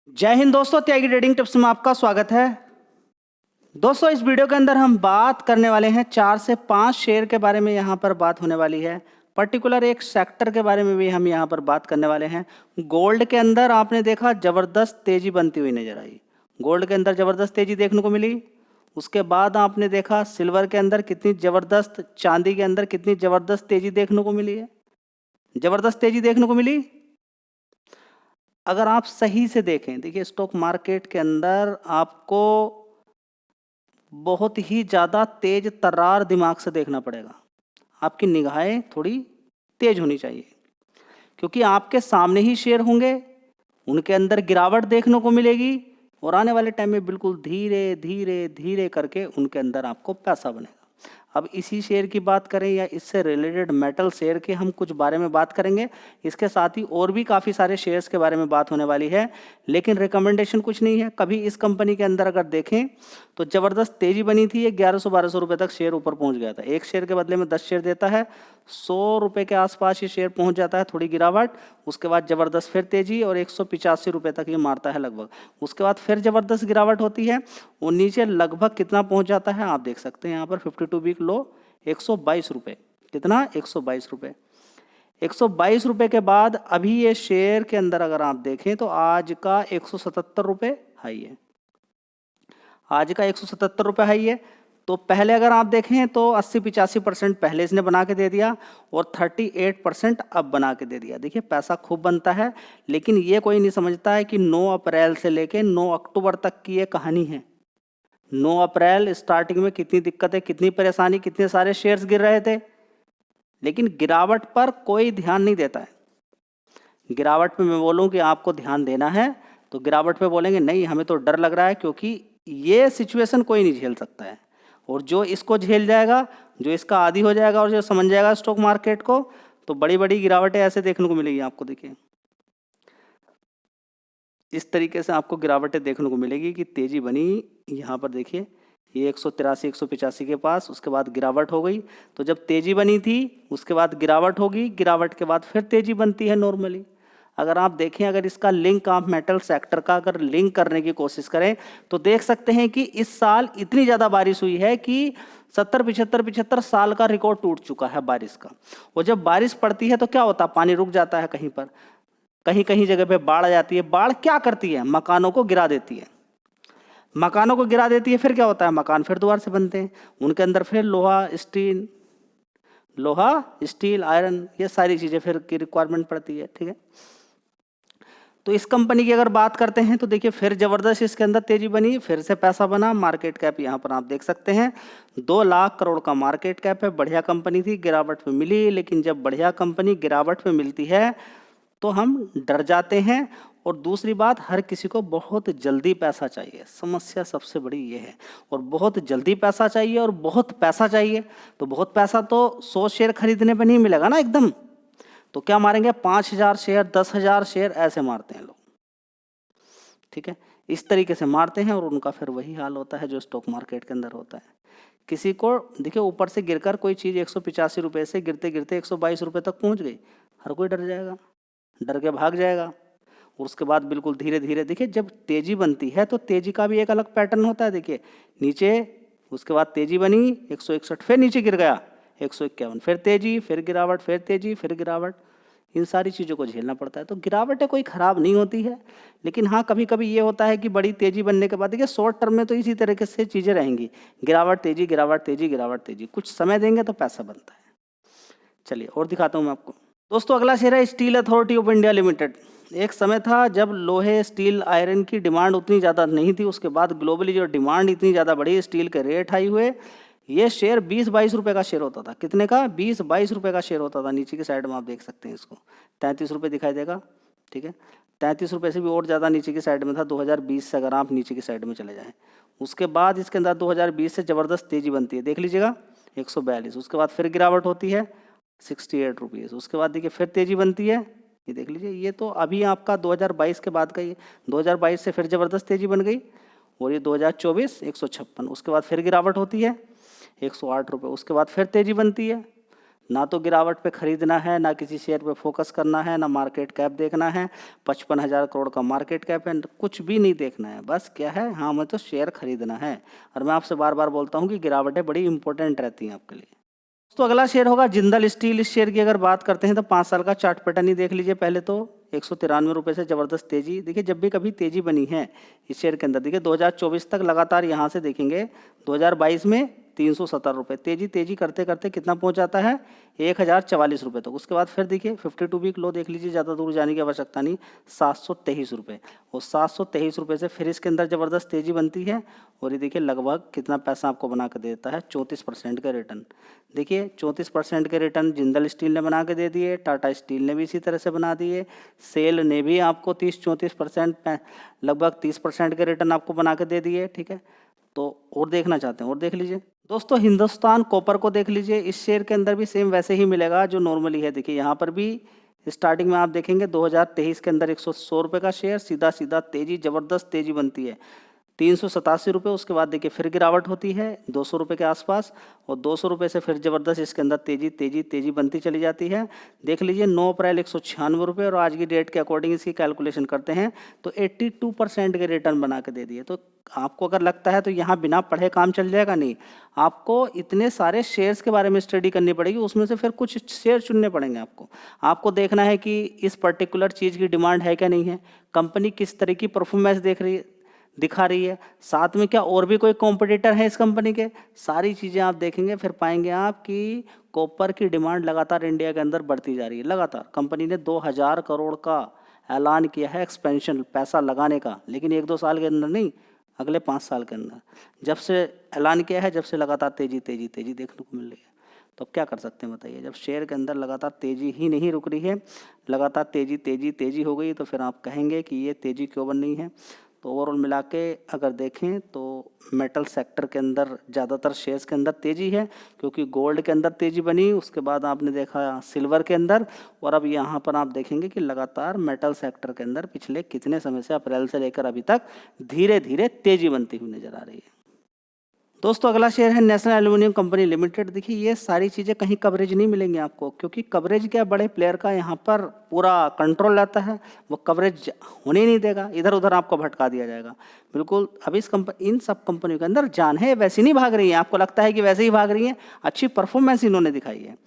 जय हिंद दोस्तों, त्यागी trading tips में आपका स्वागत है। दोस्तों, इस वीडियो के अंदर हम बात करने वाले हैं 4 से 5 शेयर के बारे में। यहाँ पर बात होने वाली है पर्टिकुलर एक सेक्टर के बारे में भी हम यहाँ पर बात करने वाले हैं। गोल्ड के अंदर आपने देखा जबरदस्त तेजी बनती हुई नजर आई। गोल्ड के अंदर जबरदस्त तेजी देखने को मिली। उसके बाद आपने देखा सिल्वर के अंदर कितनी जबरदस्त, चांदी के अंदर कितनी जबरदस्त तेजी देखने को मिली है। जबरदस्त तेजी देखने को मिली। अगर आप सही से देखें, देखिए स्टॉक मार्केट के अंदर आपको बहुत ही ज़्यादा तेज तर्रार दिमाग से देखना पड़ेगा। आपकी निगाहें थोड़ी तेज होनी चाहिए, क्योंकि आपके सामने ही शेयर होंगे, उनके अंदर गिरावट देखने को मिलेगी और आने वाले टाइम में बिल्कुल धीरे धीरे धीरे करके उनके अंदर आपको पैसा बनेगा। अब इसी शेयर की बात करें या इससे रिलेटेड मेटल शेयर के हम कुछ बारे में बात करेंगे। इसके साथ ही और भी काफ़ी सारे शेयर्स के बारे में बात होने वाली है, लेकिन रिकमेंडेशन कुछ नहीं है। कभी इस कंपनी के अंदर अगर देखें तो ज़बरदस्त तेज़ी बनी थी, 1100-1200 रुपये तक शेयर ऊपर पहुंच गया था। एक शेयर के बदले में 10 शेयर देता है, 100 रुपये के आसपास ये शेयर पहुंच जाता है, थोड़ी गिरावट, उसके बाद ज़बरदस्त फिर तेज़ी और 185 रुपये तक ये मारता है लगभग। उसके बाद फिर ज़बरदस्त गिरावट होती है और नीचे लगभग कितना पहुंच जाता है आप देख सकते हैं यहाँ पर 52 वीक लो 122 रुपये। कितना? 122 रुपये। 122 रुपये के बाद अभी ये शेयर के अंदर अगर आप देखें तो आज का 177 रुपये हाई है। आज का 177 रुपये हाई है। तो पहले अगर आप देखें तो 80-85% पहले इसने बना के दे दिया और 38% अब बना के दे दिया। देखिए पैसा खूब बनता है, लेकिन ये कोई नहीं समझता है कि 9 अप्रैल से लेके 9 अक्टूबर तक की ये कहानी है। 9 अप्रैल स्टार्टिंग में कितनी दिक्कतें, कितनी परेशानी, कितने सारे शेयर्स गिर रहे थे, लेकिन गिरावट पर कोई ध्यान नहीं देता है। गिरावट पे मैं बोलूं कि आपको ध्यान देना है तो गिरावट पे बोलेंगे नहीं, हमें तो डर लग रहा है, क्योंकि ये सिचुएशन कोई नहीं झेल सकता है। और जो इसको झेल जाएगा, जो इसका आदी हो जाएगा और जो समझ जाएगा स्टॉक मार्केट को, तो बड़ी बड़ी गिरावटें ऐसे देखने को मिलेगी आपको। देखिए इस तरीके से आपको गिरावटें देखने को मिलेगी कि तेजी बनी। यहाँ पर देखिए ये 183 185 के पास, उसके बाद गिरावट हो गई। तो जब तेजी बनी थी उसके बाद गिरावट होगी, गिरावट के बाद फिर तेजी बनती है नॉर्मली। अगर आप देखें, अगर इसका लिंक आप मेटल सेक्टर का अगर लिंक करने की कोशिश करें तो देख सकते हैं कि इस साल इतनी ज़्यादा बारिश हुई है कि 70-75 साल का रिकॉर्ड टूट चुका है बारिश का। और जब बारिश पड़ती है तो क्या होता है, पानी रुक जाता है कहीं पर, कहीं कहीं जगह पे बाढ़ आ जाती है। बाढ़ क्या करती है? मकानों को गिरा देती है। मकानों को गिरा देती है, फिर क्या होता है, मकान फिर दोबारा से बनते हैं, उनके अंदर फिर लोहा स्टील आयरन ये सारी चीज़ें फिर की रिक्वायरमेंट पड़ती है। ठीक है, तो इस कंपनी की अगर बात करते हैं तो देखिए फिर जबरदस्त इसके अंदर तेजी बनी, फिर से पैसा बना। मार्केट कैप यहाँ पर आप देख सकते हैं 2 लाख करोड़ का मार्केट कैप है। बढ़िया कंपनी थी, गिरावट में मिली, लेकिन जब बढ़िया कंपनी गिरावट में मिलती है तो हम डर जाते हैं। और दूसरी बात, हर किसी को बहुत जल्दी पैसा चाहिए, समस्या सबसे बड़ी ये है। और बहुत जल्दी पैसा चाहिए और बहुत पैसा चाहिए, तो बहुत पैसा तो 100 शेयर खरीदने पे नहीं मिलेगा ना एकदम। तो क्या मारेंगे, 5000 शेयर, 10,000 शेयर ऐसे मारते हैं लोग। ठीक है, इस तरीके से मारते हैं और उनका फिर वही हाल होता है जो स्टॉक मार्केट के अंदर होता है। किसी को देखिए ऊपर से गिरकर कोई चीज़ 185 रुपये से गिरते गिरते 122 रुपये तक पहुंच गई, हर कोई डर जाएगा, डर के भाग जाएगा। और उसके बाद बिल्कुल धीरे धीरे देखिए जब तेजी बनती है तो तेजी का भी एक अलग पैटर्न होता है। देखिए नीचे, उसके बाद तेजी बनी 161, फिर नीचे गिर गया 151, फिर तेजी, फिर गिरावट, फिर तेजी, फिर गिरावट। इन सारी चीज़ों को झेलना पड़ता है। तो गिरावटें कोई ख़राब नहीं होती है, लेकिन हाँ कभी कभी ये होता है कि बड़ी तेज़ी बनने के बाद देखिए शॉर्ट टर्म में तो इसी तरीके से चीज़ें रहेंगी, गिरावट तेज़ी, गिरावट तेज़ी, गिरावट तेज़ी। कुछ समय देंगे तो पैसा बनता है। चलिए और दिखाता हूँ मैं आपको। दोस्तों अगला शेयर है steel authority of India limited. एक समय था जब लोहे, स्टील, आयरन की डिमांड उतनी ज़्यादा नहीं थी, उसके बाद ग्लोबली जो डिमांड इतनी ज़्यादा बढ़ी, स्टील के रेट हाई हुए, ये शेयर 20-22 रुपये का शेयर होता था। कितने का? 20-22 रुपये का शेयर होता था। नीचे की साइड में आप देख सकते हैं इसको, 33 रुपये दिखाई देगा। ठीक है, 33 रुपये से भी और ज़्यादा नीचे की साइड में था 2020 से, अगर आप नीचे की साइड में चले जाएँ। उसके बाद इसके अंदर 2020 से ज़बरदस्त तेज़ी बनती है, देख लीजिएगा 142। उसके बाद फिर गिरावट होती है 68 रुपीज़। उसके बाद देखिए फिर तेज़ी बनती है, ये देख लीजिए, ये तो अभी आपका 2022 के बाद का ही, 2022 से फिर ज़बरदस्त तेज़ी बन गई। और ये 2024 156। उसके बाद फिर गिरावट होती है 108 रुपये। उसके बाद फिर तेज़ी बनती है ना तो गिरावट पे खरीदना है, ना किसी शेयर पे फोकस करना है, ना मार्केट कैप देखना है, 55,000 करोड़ का मार्केट कैप है, कुछ भी नहीं देखना है। बस क्या है, हाँ हमें तो शेयर खरीदना है। और मैं आपसे बार बार बोलता हूँ कि गिरावटें बड़ी इंपॉर्टेंट रहती हैं आपके लिए। तो अगला शेयर होगा जिंदल स्टील। इस शेयर की अगर बात करते हैं तो 5 साल का चार्ट पैटर्न ही देख लीजिए। पहले तो 193 रुपये से ज़बरदस्त तेजी। देखिए जब भी कभी तेजी बनी है इस शेयर के अंदर, देखिए 2024 तक लगातार यहाँ से देखेंगे 2022 में 370 रुपये तेजी तेजी करते करते कितना पहुँच जाता है 1044 रुपये तक। उसके बाद फिर देखिए 52 वीक लो देख लीजिए, ज़्यादा दूर जाने की आवश्यकता नहीं, 723 रुपये। और 723 रुपये से फिर इसके अंदर ज़बरदस्त तेजी बनती है और ये देखिए लगभग कितना पैसा आपको बना के देता है 34% का रिटर्न। देखिए 34% के रिटर्न जिंदल स्टील ने बना के दे दिए, टाटा स्टील ने भी इसी तरह से बना दिए, सेल ने भी आपको 30-34% लगभग 30% के रिटर्न आपको बना के दे दिए। ठीक है, तो और देखना चाहते हैं और देख लीजिए दोस्तों, हिंदुस्तान कॉपर को देख लीजिए। इस शेयर के अंदर भी सेम वैसे ही मिलेगा जो नॉर्मली है। देखिए यहाँ पर भी स्टार्टिंग में आप देखेंगे 2023 के अंदर 100 रुपये का शेयर, सीधा सीधा तेजी, ज़बरदस्त तेजी बनती है 387 रुपये। उसके बाद देखिए फिर गिरावट होती है 200 रुपये के आसपास, और 200 रुपये से फिर ज़बरदस्त इसके अंदर तेजी तेजी तेजी बनती चली जाती है। देख लीजिए 9 अप्रैल 196 रुपये, और आज की डेट के अकॉर्डिंग इसकी कैलकुलेशन करते हैं तो 82% के रिटर्न बना के दे दिए। तो आपको अगर लगता है तो यहाँ बिना पढ़े काम चल जाएगा, नहीं, आपको इतने सारे शेयर्स के बारे में स्टडी करनी पड़ेगी, उसमें से फिर कुछ शेयर चुनने पड़ेंगे आपको देखना है कि इस पर्टिकुलर चीज़ की डिमांड है क्या नहीं है, कंपनी किस तरह की परफॉर्मेंस दिखा रही है, साथ में क्या और भी कोई कॉम्पिटिटर है इस कंपनी के, सारी चीज़ें आप देखेंगे फिर पाएंगे आप कि कॉपर की डिमांड लगातार इंडिया के अंदर बढ़ती जा रही है। लगातार कंपनी ने 2000 करोड़ का ऐलान किया है एक्सपेंशन पैसा लगाने का, लेकिन 1-2 साल के अंदर नहीं, अगले 5 साल के अंदर जब से ऐलान किया है, जब से लगातार तेजी तेजी तेजी देखने को मिल रही है। तो अब क्या कर सकते हैं बताइए, जब शेयर के अंदर लगातार तेजी ही नहीं रुक रही है, लगातार तेजी तेजी तेजी हो गई, तो फिर आप कहेंगे कि ये तेजी क्यों बन रही है। तो ओवरऑल मिला के अगर देखें तो मेटल सेक्टर के अंदर ज़्यादातर शेयर्स के अंदर तेज़ी है, क्योंकि गोल्ड के अंदर तेज़ी बनी, उसके बाद आपने देखा सिल्वर के अंदर, और अब यहाँ पर आप देखेंगे कि लगातार मेटल सेक्टर के अंदर पिछले कितने समय से, अप्रैल से लेकर अभी तक धीरे धीरे तेज़ी बनती हुई नज़र आ रही है। दोस्तों अगला शेयर है नेशनल एल्यूमिनियम कंपनी लिमिटेड। देखिए ये सारी चीज़ें कहीं कवरेज नहीं मिलेंगी आपको, क्योंकि कवरेज क्या, बड़े प्लेयर का यहाँ पर पूरा कंट्रोल रहता है, वो कवरेज होने नहीं देगा, इधर उधर आपको भटका दिया जाएगा। बिल्कुल अभी इन सब कंपनियों के अंदर जान है, वैसी नहीं भाग रही है, आपको लगता है कि वैसे ही भाग रही है, अच्छी परफॉर्मेंस इन्होंने दिखाई है।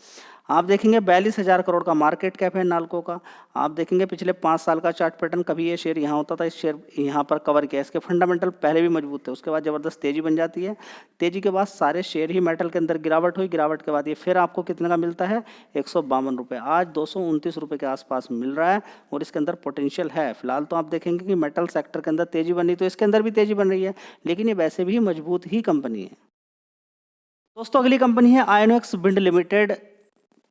आप देखेंगे 42,000 करोड़ का मार्केट कैप है नाल्को का। आप देखेंगे पिछले 5 साल का चार्ट पैटर्न, कभी ये शेयर यहाँ होता था, इस शेयर यहाँ पर कवर किया, इसके फंडामेंटल पहले भी मजबूत थे, उसके बाद ज़बरदस्त तेजी बन जाती है, तेजी के बाद सारे शेयर ही मेटल के अंदर गिरावट हुई, गिरावट के बाद ये फिर आपको कितने का मिलता है 152 रुपये, आज 229 रुपये के आसपास मिल रहा है, और इसके अंदर पोटेंशियल है। फिलहाल तो आप देखेंगे कि मेटल सेक्टर के अंदर तेजी बनी, तो इसके अंदर भी तेजी बन रही है, लेकिन ये वैसे भी मजबूत ही कंपनी है। दोस्तों अगली कंपनी है आयनोक्स विंड लिमिटेड।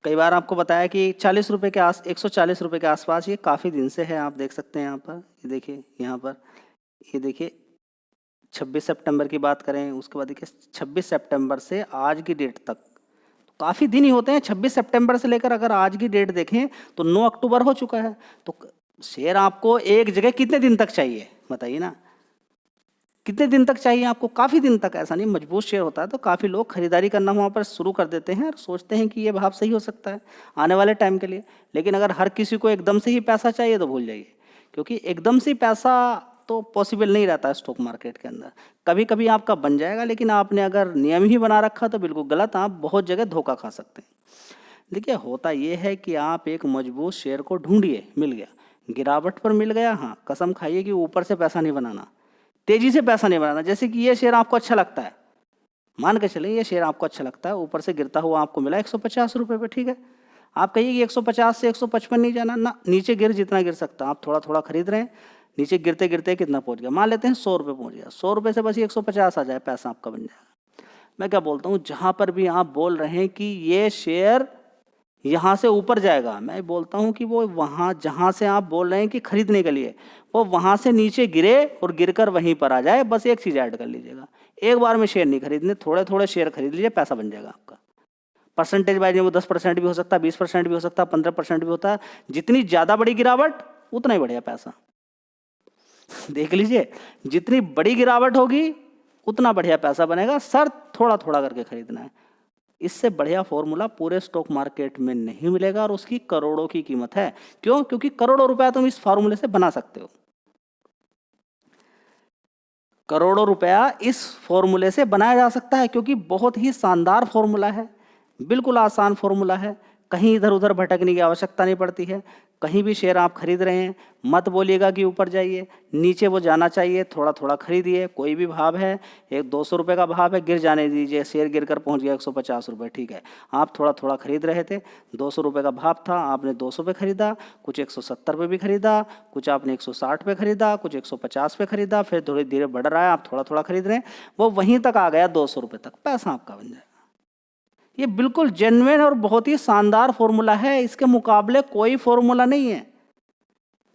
कई बार आपको बताया कि 40 रुपये के 140 रुपये के आसपास ये काफ़ी दिन से है, आप देख सकते हैं यहाँ पर, ये देखिए यहाँ पर, ये देखिए 26 सितंबर की बात करें, उसके बाद देखिए 26 सितंबर से आज की डेट तक काफ़ी दिन ही होते हैं। 26 सितंबर से लेकर अगर आज की डेट देखें तो 9 अक्टूबर हो चुका है। तो शेयर आपको एक जगह कितने दिन तक चाहिए बताइए ना, कितने दिन तक चाहिए आपको, काफ़ी दिन तक। ऐसा नहीं, मजबूत शेयर होता है तो काफ़ी लोग खरीदारी करना वहाँ पर शुरू कर देते हैं और सोचते हैं कि ये भाव सही हो सकता है आने वाले टाइम के लिए। लेकिन अगर हर किसी को एकदम से ही पैसा चाहिए तो भूल जाइए, क्योंकि एकदम से पैसा तो पॉसिबल नहीं रहता है स्टॉक मार्केट के अंदर। कभी कभी आपका बन जाएगा, लेकिन आपने अगर नियम ही बना रखा तो बिल्कुल गलत, आप बहुत जगह धोखा खा सकते हैं। देखिए होता ये है कि आप एक मजबूत शेयर को ढूंढिए, मिल गया, गिरावट पर मिल गया, हाँ कसम खाइए कि ऊपर से पैसा नहीं बनाना, तेजी से पैसा नहीं बनाना। जैसे कि ये शेयर आपको अच्छा लगता है, मान के चलिए ये शेयर आपको अच्छा लगता है, ऊपर से गिरता हुआ आपको मिला 150 रुपये पे, ठीक है, आप कहिए कि 150 से 155 नहीं जाना ना, नीचे गिर जितना गिर सकता है, आप थोड़ा थोड़ा खरीद रहे हैं, नीचे गिरते गिरते कितना पहुंच गया, मान लेते हैं 100 रुपये पहुंच गया, 100 रुपये से बस 150 आ जाए, पैसा आपका बन जाएगा। मैं क्या बोलता हूँ, जहाँ पर भी आप बोल रहे हैं कि ये शेयर यहाँ से ऊपर जाएगा, मैं बोलता हूँ कि वो वहाँ जहाँ से आप बोल रहे हैं कि खरीदने के लिए, वो वहाँ से नीचे गिरे और गिरकर वहीं पर आ जाए। बस एक चीज़ ऐड कर लीजिएगा, एक बार में शेयर नहीं खरीदने, थोड़े थोड़े शेयर खरीद लीजिए, पैसा बन जाएगा आपका। परसेंटेज वाइज में वो 10% भी हो सकता है, 20% भी हो सकता है, 15% भी होता है। जितनी ज़्यादा बड़ी गिरावट उतना ही बढ़िया पैसा। देख लीजिए, जितनी बड़ी गिरावट होगी उतना बढ़िया पैसा बनेगा, सर थोड़ा थोड़ा करके खरीदना है। इससे बढ़िया फॉर्मूला पूरे स्टॉक मार्केट में नहीं मिलेगा और उसकी करोड़ों की कीमत है। क्यों? क्योंकि करोड़ों रुपया तुम इस फॉर्मूले से बना सकते हो। करोड़ों रुपया इस फॉर्मूले से बनाया जा सकता है, क्योंकि बहुत ही शानदार फॉर्मूला है, बिल्कुल आसान फॉर्मूला है। कहीं इधर उधर भटकने की आवश्यकता नहीं पड़ती है। कहीं भी शेयर आप खरीद रहे हैं, मत बोलिएगा कि ऊपर जाइए, नीचे वो जाना चाहिए, थोड़ा थोड़ा खरीदिए। कोई भी भाव है, एक 200 रुपये का भाव है, गिर जाने दीजिए। शेयर गिर कर पहुँच गया 150 रुपये, ठीक है, आप थोड़ा थोड़ा खरीद रहे थे, 200 रुपये का भाव था, आपने 200 पे खरीदा, कुछ 170 पे भी खरीदा, कुछ आपने 160 पे खरीदा, कुछ 150 पे खरीदा, फिर धीरे धीरे बढ़ रहा है, आप थोड़ा थोड़ा खरीद रहे हैं, वो वहीं तक आ गया 200 रुपये तक, पैसा आपका बन जाएगा। ये बिल्कुल जेन्युइन और बहुत ही शानदार फॉर्मूला है, इसके मुकाबले कोई फॉर्मूला नहीं है।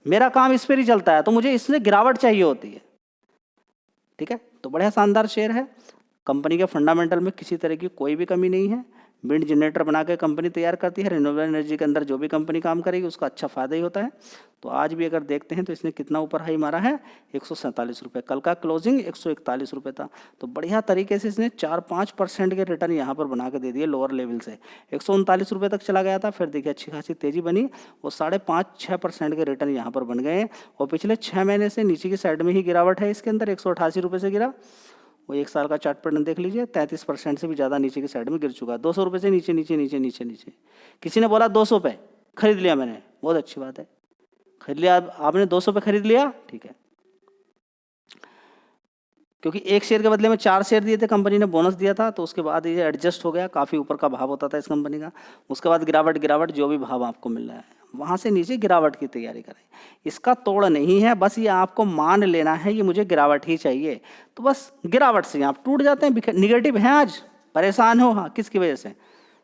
मेरा काम इस पर ही चलता है, तो मुझे इसमें गिरावट चाहिए होती है, ठीक है। तो बढ़िया शानदार शेयर है, कंपनी के फंडामेंटल में किसी तरह की कोई भी कमी नहीं है। विंड जनरेटर बना के कंपनी तैयार करती है, रिन्यूएबल एनर्जी के अंदर जो भी कंपनी काम करेगी उसका अच्छा फायदा ही होता है। तो आज भी अगर देखते हैं तो इसने कितना ऊपर हाई मारा है, 147 रुपये। कल का क्लोजिंग 141 रुपये था। तो बढ़िया तरीके से इसने 4-5% के रिटर्न यहाँ पर बना के दे दिए लोअर लेवल से। 139 रुपये तक चला गया था, फिर देखिए अच्छी खासी तेजी बनी, वो 5.5-6% के रिटर्न यहाँ पर बन गए। और पिछले 6 महीने से नीचे की साइड में ही गिरावट है इसके अंदर, 188 रुपये से गिरा। वो 1 साल का चार्ट पैटर्न देख लीजिए, 33% से भी ज़्यादा नीचे की साइड में गिर चुका है। 200 रुपये से नीचे नीचे नीचे नीचे नीचे। किसी ने बोला 200 पे, खरीद लिया मैंने, बहुत अच्छी बात है, खरीद लिया। आपने 200 पे खरीद लिया, ठीक है, क्योंकि एक शेयर के बदले में 4 शेयर दिए थे, कंपनी ने बोनस दिया था, तो उसके बाद ये एडजस्ट हो गया। काफ़ी ऊपर का भाव होता था इस कंपनी का, उसके बाद गिरावट जो भी भाव आपको मिल रहा है वहाँ से नीचे गिरावट की तैयारी करें। इसका तोड़ नहीं है, बस ये आपको मान लेना है ये मुझे गिरावट ही चाहिए। तो बस गिरावट से आप टूट जाते हैं। निगेटिव हैं आज, परेशान हो, हाँ किसकी वजह से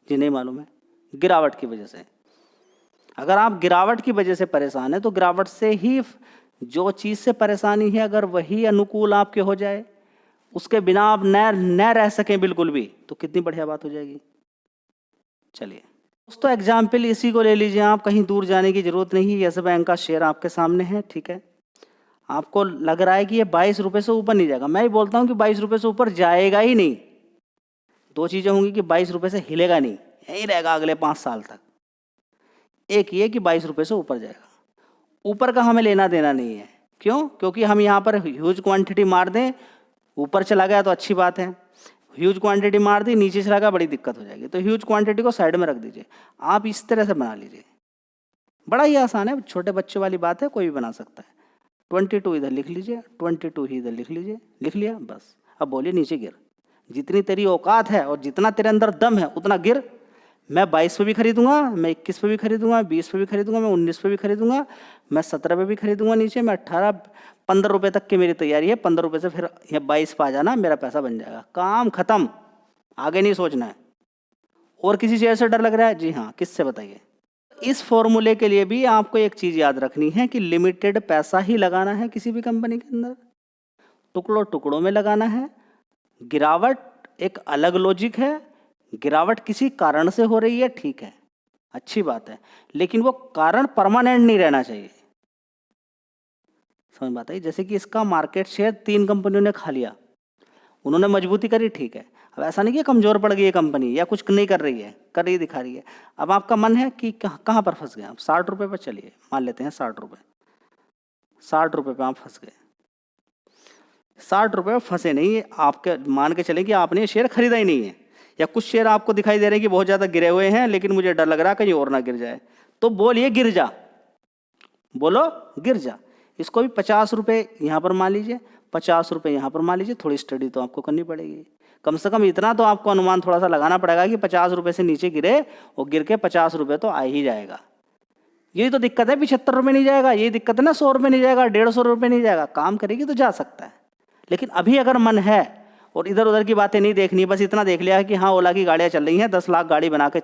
जी नहीं मालूम है, गिरावट की वजह से। अगर आप गिरावट की वजह से परेशान है तो गिरावट से ही, जो चीज़ से परेशानी है अगर वही अनुकूल आपके हो जाए, उसके बिना आप न रह सकें बिल्कुल भी, तो कितनी बढ़िया बात हो जाएगी। चलिए दोस्तों, एग्जाम्पल इसी को ले लीजिए आप, कहीं दूर जाने की जरूरत नहीं। यस बैंक का शेयर आपके सामने है, ठीक है। आपको लग रहा है कि ये 22 रुपये से ऊपर नहीं जाएगा, मैं ही बोलता हूँ कि 22 रुपये से ऊपर जाएगा ही नहीं। 2 चीज़ें होंगी कि 22 रुपये से हिलेगा नहीं, यही रहेगा अगले 5 साल तक। एक ये कि 22 रुपये से ऊपर जाएगा, ऊपर का हमें लेना देना नहीं है। क्यों? क्योंकि हम यहाँ पर ह्यूज क्वांटिटी मार दें, ऊपर चला गया तो अच्छी बात है, ह्यूज क्वांटिटी मार दी नीचे चला गया बड़ी दिक्कत हो जाएगी। तो ह्यूज क्वांटिटी को साइड में रख दीजिए, आप इस तरह से बना लीजिए, बड़ा ही आसान है, छोटे बच्चे वाली बात है, कोई भी बना सकता है। 22 इधर लिख लीजिए, 22 ही इधर लिख लीजिए, लिख लिया बस। अब बोलिए नीचे गिर, जितनी तेरी औकात है और जितना तेरे अंदर दम है उतना गिर। मैं 22 पे भी खरीदूंगा, मैं 21 पे भी खरीदूंगा, 20 पे भी खरीदूंगा, मैं 19 पे भी खरीदूंगा, मैं 17 पे भी खरीदूंगा नीचे, मैं 18-15 रुपये तक की मेरी तैयारी है। 15 रुपये से फिर ये 22 पे आ जाना, मेरा पैसा बन जाएगा, काम खत्म, आगे नहीं सोचना है। और किसी शेयर से डर लग रहा है? जी हाँ, किससे बताइए। इस फॉर्मूले के लिए भी आपको एक चीज़ याद रखनी है कि लिमिटेड पैसा ही लगाना है किसी भी कंपनी के अंदर, टुकड़ों टुकड़ों में लगाना है। गिरावट एक अलग लॉजिक है, गिरावट किसी कारण से हो रही है, ठीक है, अच्छी बात है, लेकिन वो कारण परमानेंट नहीं रहना चाहिए। समझ बात आई? जैसे कि इसका मार्केट शेयर 3 कंपनियों ने खा लिया, उन्होंने मजबूती करी, ठीक है। अब ऐसा नहीं कि कमजोर पड़ गई है कंपनी या कुछ नहीं कर रही है, कर रही दिखा रही है। अब आपका मन है कि कहाँ पर फंस गए आप? 60 रुपये पर चलिए, मान लेते हैं 60 रुपये, 60 रुपये पर आप फंस गए। 60 रुपये फंसे नहीं, आपके मान के चलें कि आपने शेयर खरीदा ही नहीं है, या कुछ शेयर आपको दिखाई दे रहे हैं कि बहुत ज़्यादा गिरे हुए हैं, लेकिन मुझे डर लग रहा है कहीं और ना गिर जाए, तो बोलिए गिर जा, बोलो गिर जा। इसको भी 50 रुपये यहाँ पर मान लीजिए, 50 रुपये यहाँ पर मान लीजिए। थोड़ी स्टडी तो आपको करनी पड़ेगी, कम से कम इतना तो आपको अनुमान थोड़ा सा लगाना पड़ेगा कि 50 रुपये से नीचे गिरे और गिर के 50 रुपये तो आ ही जाएगा। यही तो दिक्कत है, 75 रुपये नहीं जाएगा, यही दिक्कत है ना, 100 रुपये नहीं जाएगा, 150 रुपये नहीं जाएगा। काम करेगी तो जा सकता है, लेकिन अभी अगर मन है और इधर उधर की बातें नहीं देखनी, बस इतना देख लिया है कि हाँ ओला की गाड़ियाँ चल रही हैं, 10 लाख गाड़ी बना के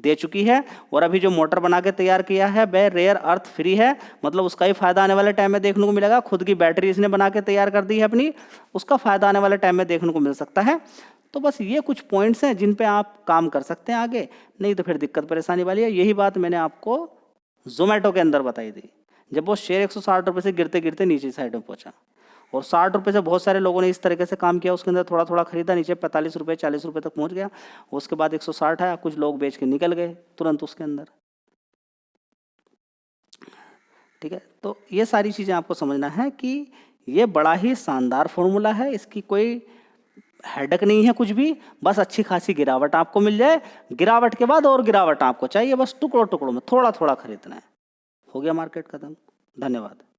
दे चुकी है, और अभी जो मोटर बना के तैयार किया है वह रेयर अर्थ फ्री है, मतलब उसका ही फायदा आने वाले टाइम में देखने को मिलेगा। खुद की बैटरी इसने बना के तैयार कर दी है अपनी, उसका फायदा आने वाले टाइम में देखने को मिल सकता है। तो बस ये कुछ पॉइंट्स हैं जिन पे आप काम कर सकते हैं आगे, नहीं तो फिर दिक्कत परेशानी वाली है। यही बात मैंने आपको जोमेटो के अंदर बताई थी, जब वो शेयर 160 रुपये से गिरते गिरते नीचे साइड में पहुंचा, और 60 रुपये से बहुत सारे लोगों ने इस तरीके से काम किया, उसके अंदर थोड़ा थोड़ा खरीदा, नीचे 45 रुपये 40 रुपये तक पहुंच गया, उसके बाद 160 आया, कुछ लोग बेच के निकल गए तुरंत उसके अंदर। ठीक है, तो ये सारी चीज़ें आपको समझना है कि ये बड़ा ही शानदार फॉर्मूला है, इसकी कोई हेडक नहीं है कुछ भी, बस अच्छी खासी गिरावट आपको मिल जाए, गिरावट के बाद और गिरावट आपको चाहिए, बस टुकड़ों टुकड़ों में थोड़ा थोड़ा खरीदना है, हो गया मार्केट खत्म। धन्यवाद।